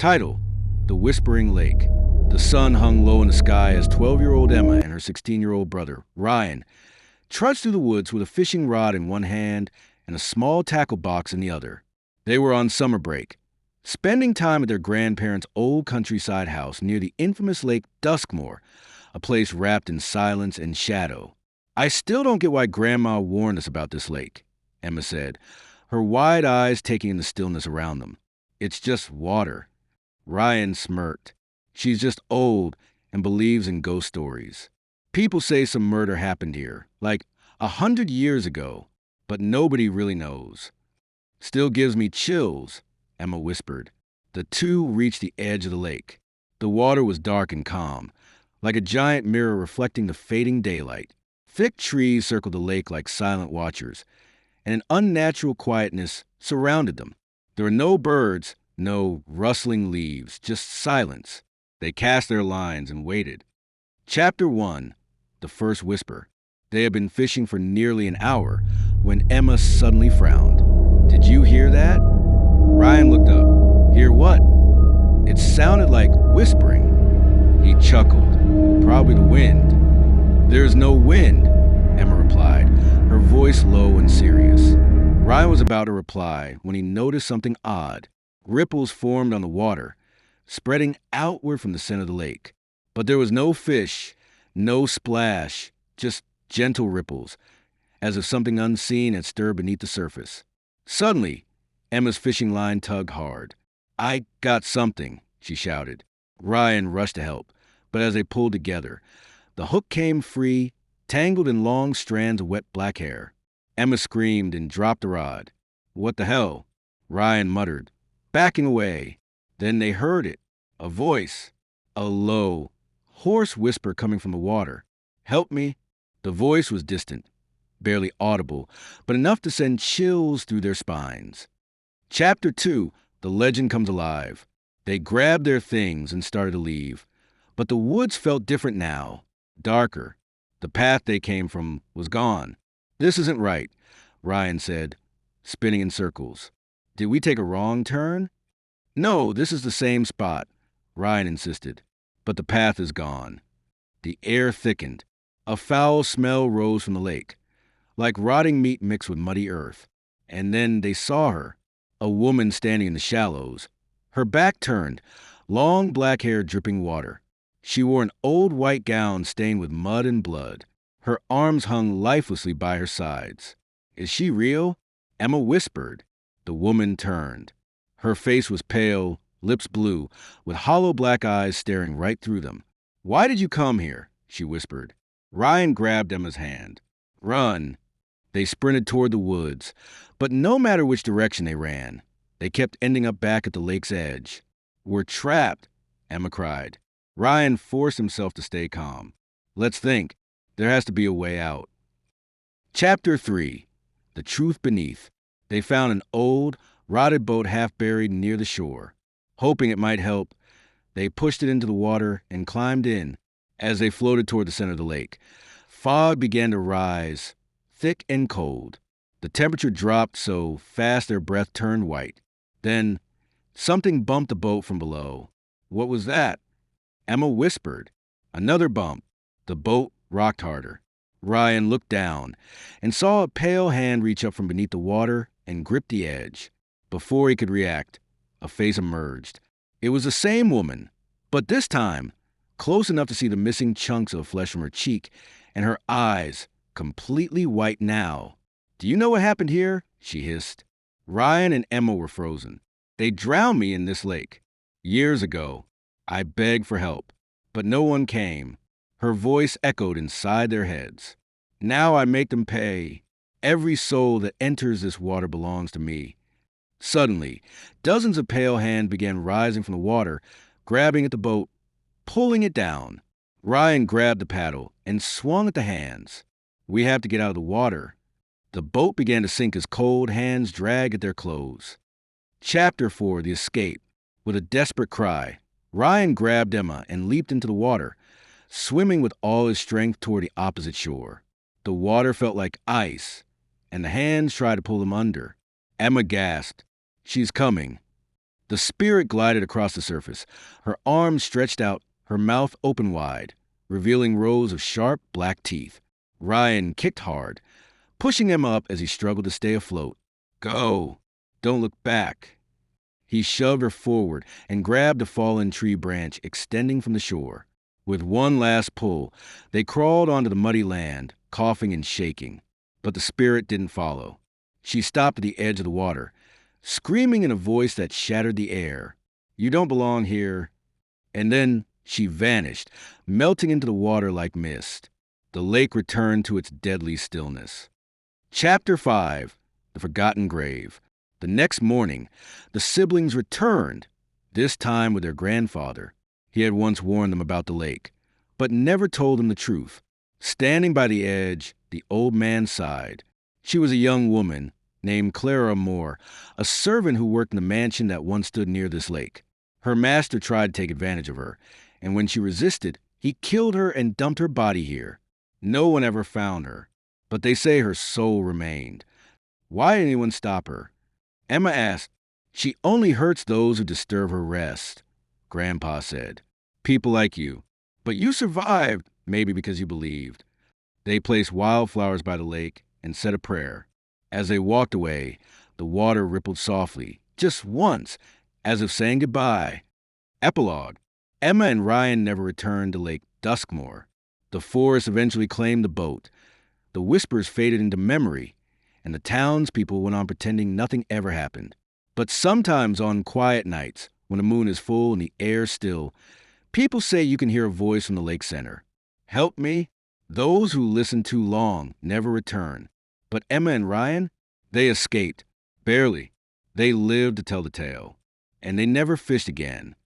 Title: The Whispering Lake. The sun hung low in the sky as 12-year-old Emma and her 16-year-old brother, Ryan, trudged through the woods with a fishing rod in one hand and a small tackle box in the other. They were on summer break, spending time at their grandparents' old countryside house near the infamous Lake Duskmore, a place wrapped in silence and shadow. "I still don't get why Grandma warned us about this lake," Emma said, her wide eyes taking in the stillness around them. "It's just water." Ryan smirked. "She's just old and believes in ghost stories. People say some murder happened here, like 100 years ago, but nobody really knows." "Still gives me chills," Emma whispered. The two reached the edge of the lake. The water was dark and calm, like a giant mirror reflecting the fading daylight. Thick trees circled the lake like silent watchers, and an unnatural quietness surrounded them. There were no birds, no rustling leaves, just silence. They cast their lines and waited. Chapter 1: The First Whisper. They had been fishing for nearly an hour when Emma suddenly frowned. "Did you hear that?" Ryan looked up. "Hear what?" "It sounded like whispering." He chuckled. "Probably the wind." "There's no wind," Emma replied, her voice low and serious. Ryan was about to reply when he noticed something odd. Ripples formed on the water, spreading outward from the center of the lake. But there was no fish, no splash, just gentle ripples, as if something unseen had stirred beneath the surface. Suddenly, Emma's fishing line tugged hard. "I got something," she shouted. Ryan rushed to help, but as they pulled together, the hook came free, tangled in long strands of wet black hair. Emma screamed and dropped the rod. "What the hell?" Ryan muttered, backing away. Then they heard it, a voice, a low, hoarse whisper coming from the water. "Help me." The voice was distant, barely audible, but enough to send chills through their spines. Chapter 2: The Legend Comes Alive. They grabbed their things and started to leave, but the woods felt different now, darker. The path they came from was gone. "This isn't right," Ryan said, spinning in circles. "Did we take a wrong turn?" "No, this is the same spot," Ryan insisted, "but the path is gone." The air thickened. A foul smell rose from the lake, like rotting meat mixed with muddy earth. And then they saw her, a woman standing in the shallows, her back turned, long black hair dripping water. She wore an old white gown stained with mud and blood. Her arms hung lifelessly by her sides. "Is she real?" Emma whispered. The woman turned. Her face was pale, lips blue, with hollow black eyes staring right through them. "Why did you come here?" she whispered. Ryan grabbed Emma's hand. "Run." They sprinted toward the woods, but no matter which direction they ran, they kept ending up back at the lake's edge. "We're trapped," Emma cried. Ryan forced himself to stay calm. "Let's think. There has to be a way out." Chapter 3: The Truth Beneath. They found an old, rotted boat half buried near the shore. Hoping it might help, they pushed it into the water and climbed in. As they floated toward the center of the lake, fog began to rise, thick and cold. The temperature dropped so fast their breath turned white. Then, something bumped the boat from below. "What was that?" Emma whispered. Another bump. The boat rocked harder. Ryan looked down and saw a pale hand reach up from beneath the water and grip the edge. Before he could react, a face emerged. It was the same woman, but this time, close enough to see the missing chunks of flesh from her cheek and her eyes, completely white now. "Do you know what happened here?" she hissed. Ryan and Emma were frozen. "They drowned me in this lake. Years ago. I begged for help, but no one came." Her voice echoed inside their heads. "Now I make them pay. Every soul that enters this water belongs to me." Suddenly, dozens of pale hands began rising from the water, grabbing at the boat, pulling it down. Ryan grabbed the paddle and swung at the hands. "We have to get out of the water." The boat began to sink as cold hands dragged at their clothes. Chapter 4: The Escape. With a desperate cry, Ryan grabbed Emma and leaped into the water, swimming with all his strength toward the opposite shore. The water felt like ice, and the hands tried to pull them under. Emma gasped. "She's coming." The spirit glided across the surface, her arms stretched out, her mouth open wide, revealing rows of sharp black teeth. Ryan kicked hard, pushing Emma up as he struggled to stay afloat. Go! Don't look back! He shoved her forward and grabbed a fallen tree branch extending from the shore. With one last pull, they crawled onto the muddy land, coughing and shaking. But the spirit didn't follow. She stopped at the edge of the water, screaming in a voice that shattered the air. You don't belong here. And then she vanished, melting into the water like mist. The lake returned to its deadly stillness. Chapter 5: The Forgotten Grave. The next morning, the siblings returned, this time with their grandfather. He had once warned them about the lake, but never told them the truth. Standing by the edge, the old man sighed. She was a young woman named Clara Moore, a servant who worked in the mansion that once stood near this lake. Her master tried to take advantage of her, and when she resisted, he killed her and dumped her body here. No one ever found her, but they say her soul remained. Why did anyone stop her? Emma asked. She only hurts those who disturb her rest, Grandpa said. People like you. But you survived, maybe because you believed. They placed wildflowers by the lake and said a prayer. As they walked away, the water rippled softly, just once, as if saying goodbye. Epilogue. Emma and Ryan never returned to Lake Duskmore. The forest eventually claimed the boat. The whispers faded into memory, and the townspeople went on pretending nothing ever happened. But sometimes on quiet nights, when the moon is full and the air still, people say you can hear a voice from the lake center. Help me? Those who listen too long never return. But Emma and Ryan, they escaped. Barely. They lived to tell the tale. And they never fished again.